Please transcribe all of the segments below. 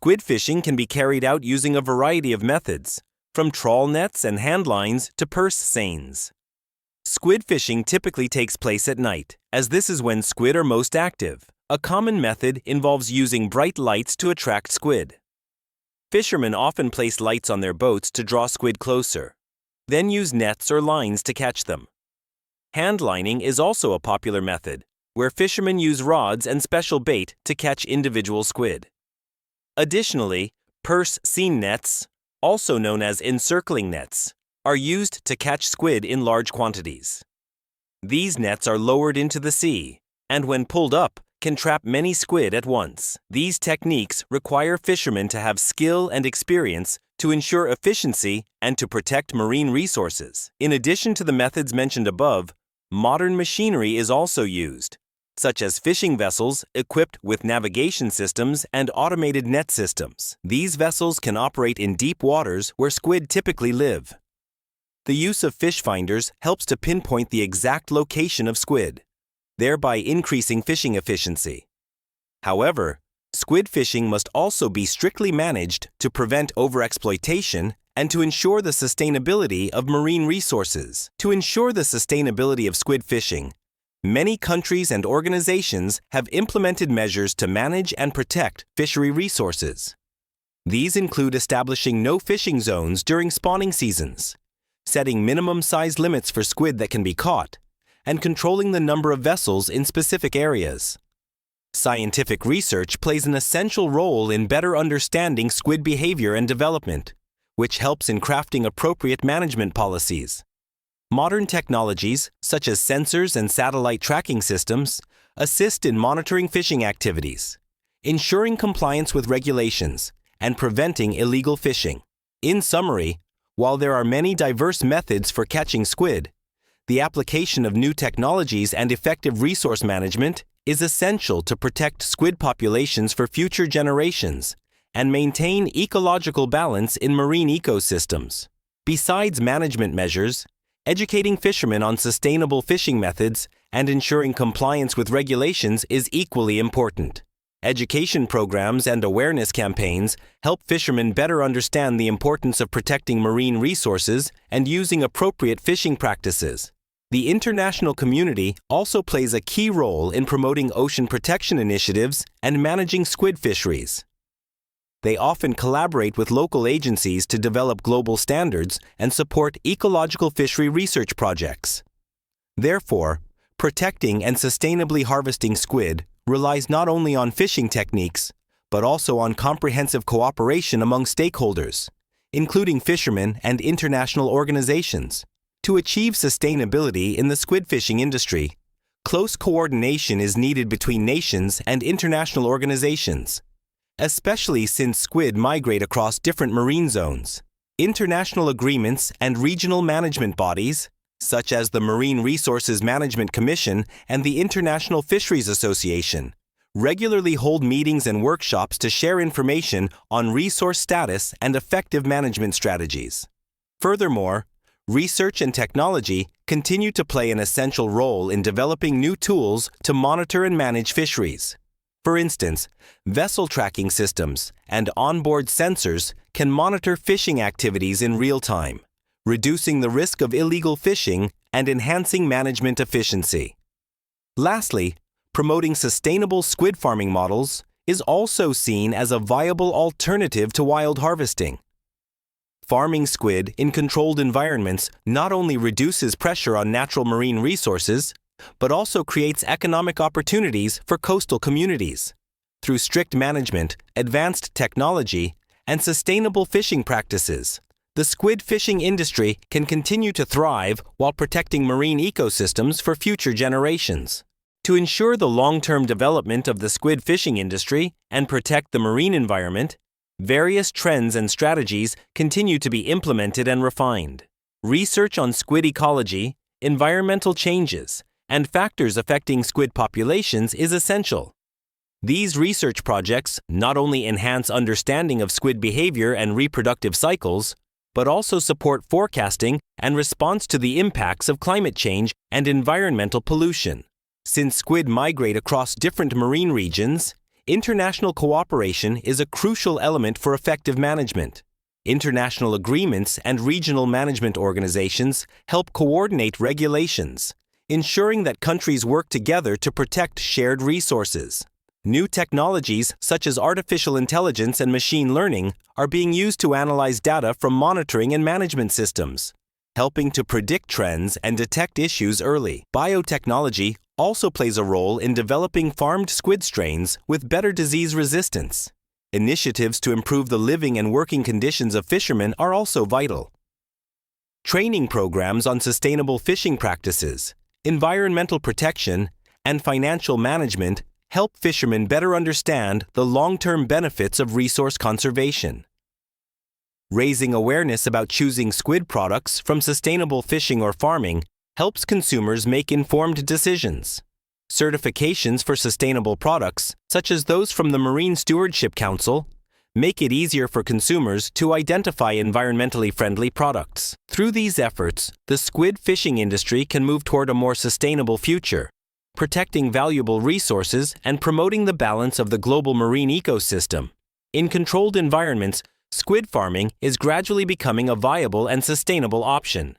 Squid fishing can be carried out using a variety of methods, from trawl nets and hand lines to purse seines. Squid fishing typically takes place at night, as this is when squid are most active. A common method involves using bright lights to attract squid. Fishermen often place lights on their boats to draw squid closer, then use nets or lines to catch them. Hand lining is also a popular method, where fishermen use rods and special bait to catch individual squid. Additionally, purse seine nets, also known as encircling nets, are used to catch squid in large quantities. These nets are lowered into the sea, and when pulled up, can trap many squid at once. These techniques require fishermen to have skill and experience to ensure efficiency and to protect marine resources. In addition to the methods mentioned above, modern machinery is also used, such as fishing vessels equipped with navigation systems and automated net systems. These vessels can operate in deep waters where squid typically live. The use of fish finders helps to pinpoint the exact location of squid, thereby increasing fishing efficiency. However, squid fishing must also be strictly managed to prevent overexploitation and to ensure the sustainability of marine resources. To ensure the sustainability of squid fishing, many countries and organizations have implemented measures to manage and protect fishery resources. These include establishing no fishing zones during spawning seasons, setting minimum size limits for squid that can be caught, and controlling the number of vessels in specific areas. Scientific research plays an essential role in better understanding squid behavior and development, which helps in crafting appropriate management policies. Modern technologies, such as sensors and satellite tracking systems, assist in monitoring fishing activities, ensuring compliance with regulations, and preventing illegal fishing. In summary, while there are many diverse methods for catching squid, the application of new technologies and effective resource management is essential to protect squid populations for future generations and maintain ecological balance in marine ecosystems. Besides management measures, educating fishermen on sustainable fishing methods and ensuring compliance with regulations is equally important. Education programs and awareness campaigns help fishermen better understand the importance of protecting marine resources and using appropriate fishing practices. The international community also plays a key role in promoting ocean protection initiatives and managing squid fisheries. They often collaborate with local agencies to develop global standards and support ecological fishery research projects. Therefore, protecting and sustainably harvesting squid relies not only on fishing techniques, but also on comprehensive cooperation among stakeholders, including fishermen and international organizations. To achieve sustainability in the squid fishing industry, close coordination is needed between nations and international organizations, especially since squid migrate across different marine zones. International agreements and regional management bodies, such as the Marine Resources Management Commission and the International Fisheries Association, regularly hold meetings and workshops to share information on resource status and effective management strategies. Furthermore, research and technology continue to play an essential role in developing new tools to monitor and manage fisheries. For instance, vessel tracking systems and onboard sensors can monitor fishing activities in real time, reducing the risk of illegal fishing and enhancing management efficiency. Lastly, promoting sustainable squid farming models is also seen as a viable alternative to wild harvesting. Farming squid in controlled environments not only reduces pressure on natural marine resources, but also creates economic opportunities for coastal communities. Through strict management, advanced technology, and sustainable fishing practices, the squid fishing industry can continue to thrive while protecting marine ecosystems for future generations. To ensure the long-term development of the squid fishing industry and protect the marine environment, various trends and strategies continue to be implemented and refined. Research on squid ecology, environmental changes, and factors affecting squid populations is essential. These research projects not only enhance understanding of squid behavior and reproductive cycles, but also support forecasting and response to the impacts of climate change and environmental pollution. Since squid migrate across different marine regions, International cooperation is a crucial element for effective management. International agreements and regional management organizations help coordinate regulations, ensuring that countries work together to protect shared resources. New technologies such as artificial intelligence and machine learning are being used to analyze data from monitoring and management systems, helping to predict trends and detect issues early. Biotechnology also plays a role in developing farmed squid strains with better disease resistance. Initiatives to improve the living and working conditions of fishermen are also vital. Training programs on sustainable fishing practices, environmental protection, and financial management help fishermen better understand the long-term benefits of resource conservation. Raising awareness about choosing squid products from sustainable fishing or farming helps consumers make informed decisions. Certifications for sustainable products, such as those from the Marine Stewardship Council, make it easier for consumers to identify environmentally friendly products. Through these efforts, the squid fishing industry can move toward a more sustainable future, protecting valuable resources and promoting the balance of the global marine ecosystem. In controlled environments, squid farming is gradually becoming a viable and sustainable option.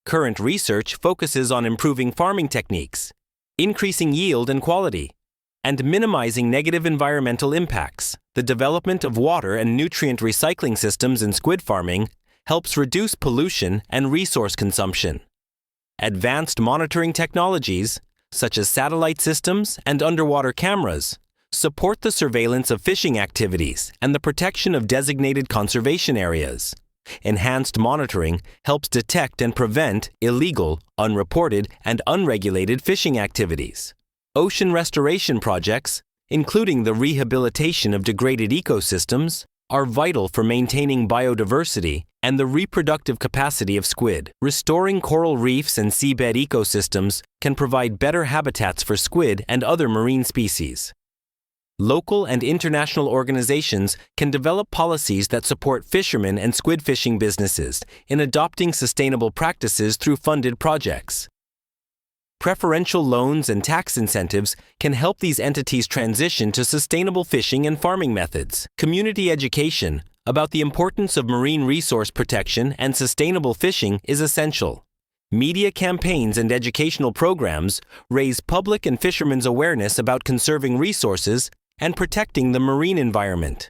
Current research focuses on improving farming techniques, increasing yield and quality, and minimizing negative environmental impacts. The development of water and nutrient recycling systems in squid farming helps reduce pollution and resource consumption. Advanced monitoring technologies, such as satellite systems and underwater cameras, support the surveillance of fishing activities and the protection of designated conservation areas. Enhanced monitoring helps detect and prevent illegal, unreported, and unregulated fishing activities. Ocean restoration projects, including the rehabilitation of degraded ecosystems, are vital for maintaining biodiversity and the reproductive capacity of squid. Restoring coral reefs and seabed ecosystems can provide better habitats for squid and other marine species. Local and international organizations can develop policies that support fishermen and squid fishing businesses in adopting sustainable practices through funded projects. Preferential loans and tax incentives can help these entities transition to sustainable fishing and farming methods. Community education about the importance of marine resource protection and sustainable fishing is essential. Media campaigns and educational programs raise public and fishermen's awareness about conserving resources and protecting the marine environment.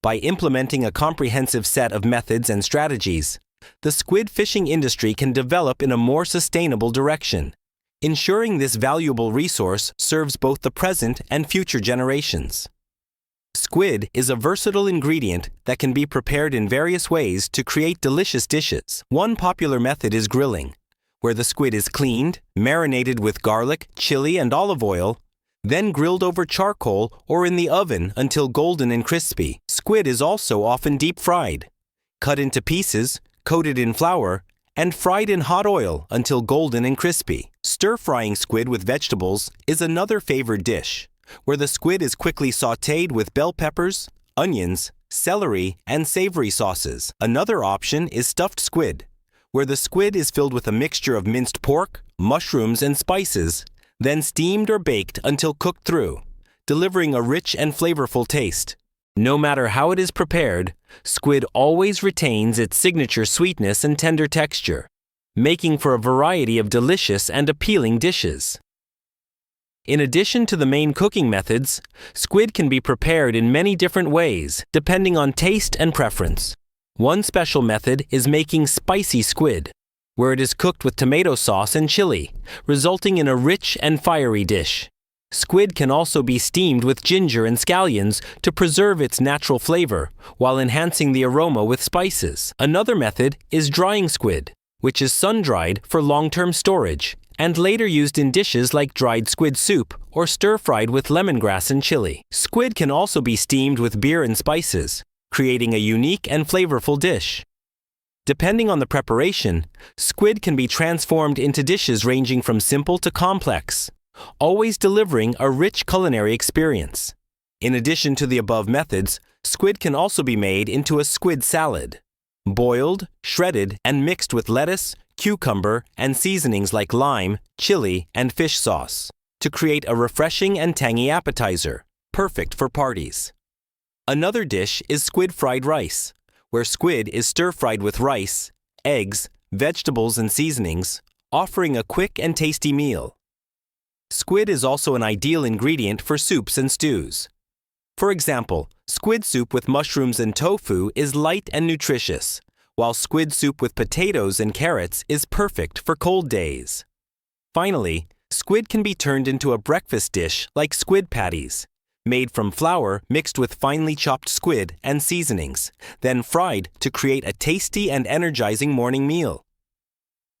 By implementing a comprehensive set of methods and strategies, the squid fishing industry can develop in a more sustainable direction, ensuring this valuable resource serves both the present and future generations. Squid is a versatile ingredient that can be prepared in various ways to create delicious dishes. One popular method is grilling, where the squid is cleaned, marinated with garlic, chili, and olive oil, then grilled over charcoal or in the oven until golden and crispy. Squid is also often deep fried, cut into pieces, coated in flour, and fried in hot oil until golden and crispy. Stir-frying squid with vegetables is another favored dish, where the squid is quickly sautéed with bell peppers, onions, celery, and savory sauces. Another option is stuffed squid, where the squid is filled with a mixture of minced pork, mushrooms, and spices, then steamed or baked until cooked through, delivering a rich and flavorful taste. No matter how it is prepared, squid always retains its signature sweetness and tender texture, making for a variety of delicious and appealing dishes. In addition to the main cooking methods, squid can be prepared in many different ways, depending on taste and preference. One special method is making spicy squid, where it is cooked with tomato sauce and chili, resulting in a rich and fiery dish. Squid can also be steamed with ginger and scallions to preserve its natural flavor, while enhancing the aroma with spices. Another method is drying squid, which is sun-dried for long-term storage, and later used in dishes like dried squid soup or stir-fried with lemongrass and chili. Squid can also be steamed with beer and spices, creating a unique and flavorful dish. Depending on the preparation, squid can be transformed into dishes ranging from simple to complex, always delivering a rich culinary experience. In addition to the above methods, squid can also be made into a squid salad, boiled, shredded, and mixed with lettuce, cucumber, and seasonings like lime, chili, and fish sauce, to create a refreshing and tangy appetizer. perfect for parties. Another dish is squid fried rice, where squid is stir-fried with rice, eggs, vegetables, and seasonings, offering a quick and tasty meal. Squid is also an ideal ingredient for soups and stews. For example, squid soup with mushrooms and tofu is light and nutritious, while squid soup with potatoes and carrots is perfect for cold days. Finally, squid can be turned into a breakfast dish like squid patties, made from flour mixed with finely chopped squid and seasonings, then fried to create a tasty and energizing morning meal.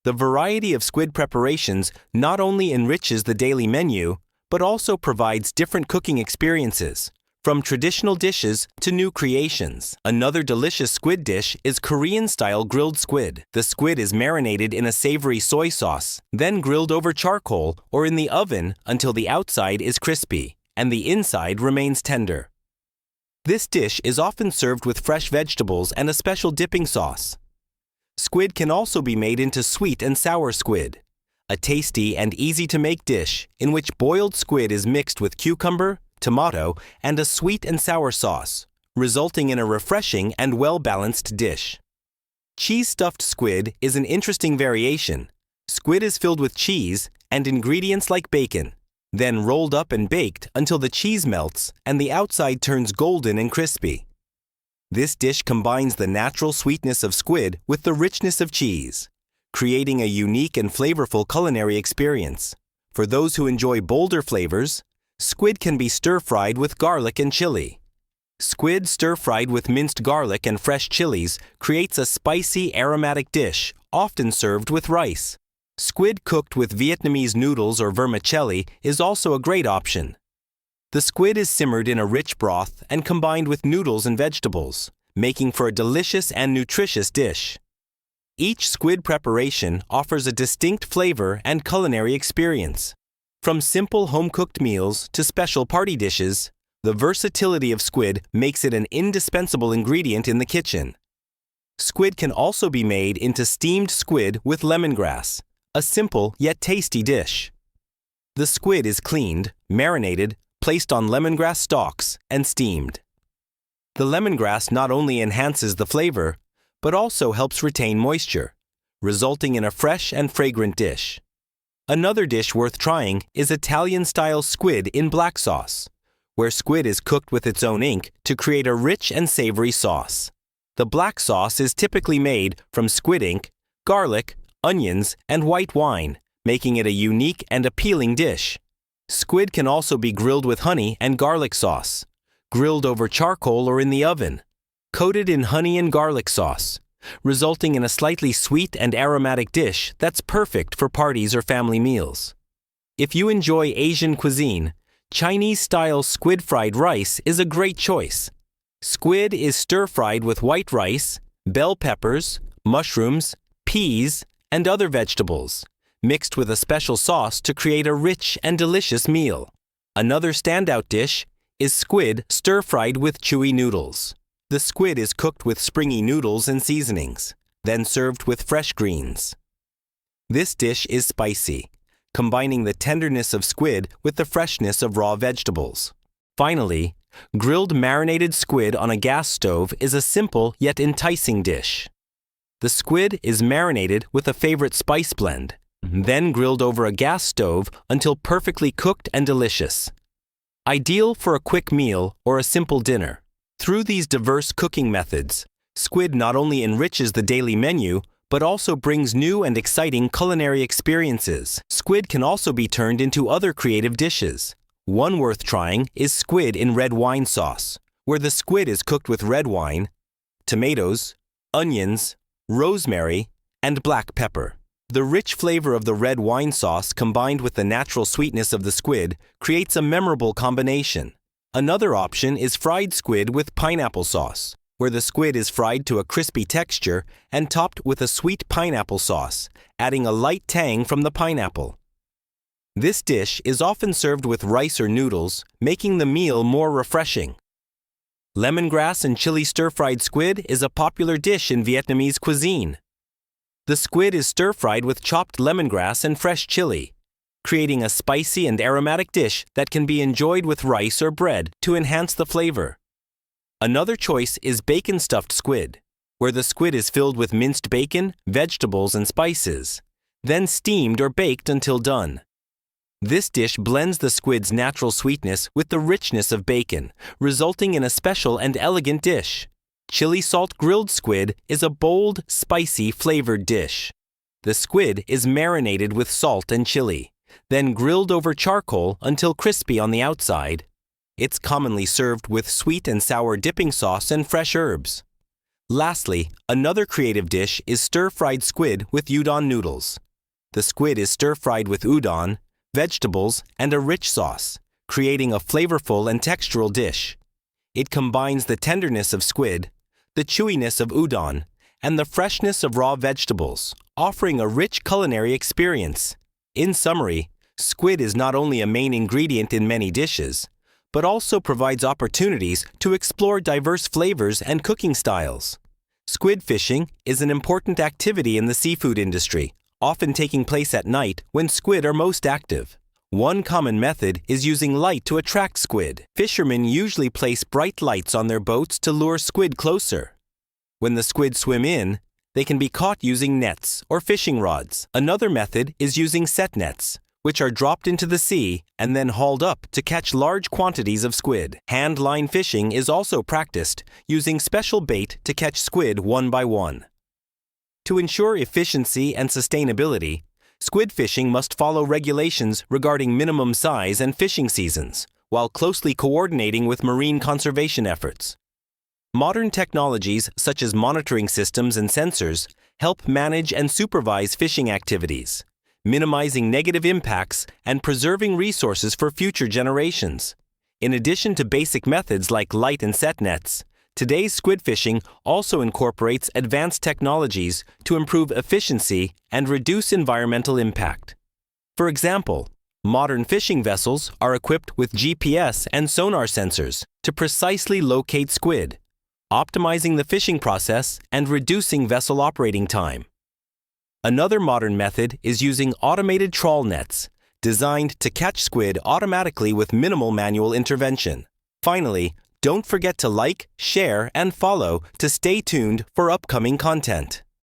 The variety of squid preparations not only enriches the daily menu, but also provides different cooking experiences, from traditional dishes to new creations. Another delicious squid dish is Korean-style grilled squid. The squid is marinated in a savory soy sauce, then grilled over charcoal or in the oven until the outside is crispy and the inside remains tender. This dish is often served with fresh vegetables and a special dipping sauce. Squid can also be made into sweet and sour squid, a tasty and easy-to-make dish in which boiled squid is mixed with cucumber, tomato, and a sweet and sour sauce, resulting in a refreshing and well-balanced dish. Cheese-stuffed squid is an interesting variation. Squid is filled with cheese and ingredients like bacon, then rolled up and baked until the cheese melts and the outside turns golden and crispy. This dish combines the natural sweetness of squid with the richness of cheese, creating a unique and flavorful culinary experience. For those who enjoy bolder flavors, squid can be stir-fried with garlic and chili. Squid stir-fried with minced garlic and fresh chilies creates a spicy, aromatic dish, often served with rice. Squid cooked with Vietnamese noodles or vermicelli is also a great option. The squid is simmered in a rich broth and combined with noodles and vegetables, making for a delicious and nutritious dish. Each squid preparation offers a distinct flavor and culinary experience. From simple home-cooked meals to special party dishes, the versatility of squid makes it an indispensable ingredient in the kitchen. Squid can also be made into steamed squid with lemongrass, a simple yet tasty dish. The squid is cleaned, marinated, placed on lemongrass stalks, and steamed. The lemongrass not only enhances the flavor, but also helps retain moisture, resulting in a fresh and fragrant dish. Another dish worth trying is Italian-style squid in black sauce, where squid is cooked with its own ink to create a rich and savory sauce. The black sauce is typically made from squid ink, garlic, onions, and white wine, making it a unique and appealing dish. Squid can also be grilled with honey and garlic sauce, grilled over charcoal or in the oven, coated in honey and garlic sauce, resulting in a slightly sweet and aromatic dish that's perfect for parties or family meals. If you enjoy Asian cuisine, Chinese-style squid fried rice is a great choice. Squid is stir-fried with white rice, bell peppers, mushrooms, peas, and other vegetables, mixed with a special sauce to create a rich and delicious meal. Another standout dish is squid stir-fried with chewy noodles. The squid is cooked with springy noodles and seasonings, then served with fresh greens. This dish is spicy, combining the tenderness of squid with the freshness of raw vegetables. Finally, grilled marinated squid on a gas stove is a simple yet enticing dish. The squid is marinated with a favorite spice blend, then grilled over a gas stove until perfectly cooked and delicious. Ideal for a quick meal or a simple dinner. Through these diverse cooking methods, squid not only enriches the daily menu, but also brings new and exciting culinary experiences. Squid can also be turned into other creative dishes. One worth trying is squid in red wine sauce, where the squid is cooked with red wine, tomatoes, onions, rosemary, and black pepper. The rich flavor of the red wine sauce combined with the natural sweetness of the squid creates a memorable combination. Another option is fried squid with pineapple sauce, where the squid is fried to a crispy texture and topped with a sweet pineapple sauce, adding a light tang from the pineapple. This dish is often served with rice or noodles, making the meal more refreshing. Lemongrass and chili stir-fried squid is a popular dish in Vietnamese cuisine. The squid is stir-fried with chopped lemongrass and fresh chili. creating a spicy and aromatic dish that can be enjoyed with rice or bread to enhance the flavor. Another choice is bacon-stuffed squid, where the squid is filled with minced bacon, vegetables, and spices, then steamed or baked until done. This dish blends the squid's natural sweetness with the richness of bacon, resulting in a special and elegant dish. Chili salt grilled squid is a bold, spicy, flavored dish. The squid is marinated with salt and chili, then grilled over charcoal until crispy on the outside. It's commonly served with sweet and sour dipping sauce and fresh herbs. Lastly, another creative dish is stir-fried squid with udon noodles. The squid is stir-fried with udon, vegetables, and a rich sauce, creating a flavorful and textural dish. It combines the tenderness of squid, the chewiness of udon, and the freshness of raw vegetables, offering a rich culinary experience. In summary, squid is not only a main ingredient in many dishes, but also provides opportunities to explore diverse flavors and cooking styles. Squid fishing is an important activity in the seafood industry, often taking place at night when squid are most active. One common method is using light to attract squid. Fishermen usually place bright lights on their boats to lure squid closer. When the squid swim in, they can be caught using nets or fishing rods. Another method is using set nets, which are dropped into the sea and then hauled up to catch large quantities of squid. Hand line fishing is also practiced, using special bait to catch squid one by one. To ensure efficiency and sustainability, squid fishing must follow regulations regarding minimum size and fishing seasons, while closely coordinating with marine conservation efforts. Modern technologies such as monitoring systems and sensors help manage and supervise fishing activities, minimizing negative impacts and preserving resources for future generations. In addition to basic methods like light and set nets, today's squid fishing also incorporates advanced technologies to improve efficiency and reduce environmental impact. For example, modern fishing vessels are equipped with GPS and sonar sensors to precisely locate squid, optimizing the fishing process and reducing vessel operating time. Another modern method is using automated trawl nets, designed to catch squid automatically with minimal manual intervention. Finally, don't forget to like, share, and follow to stay tuned for upcoming content.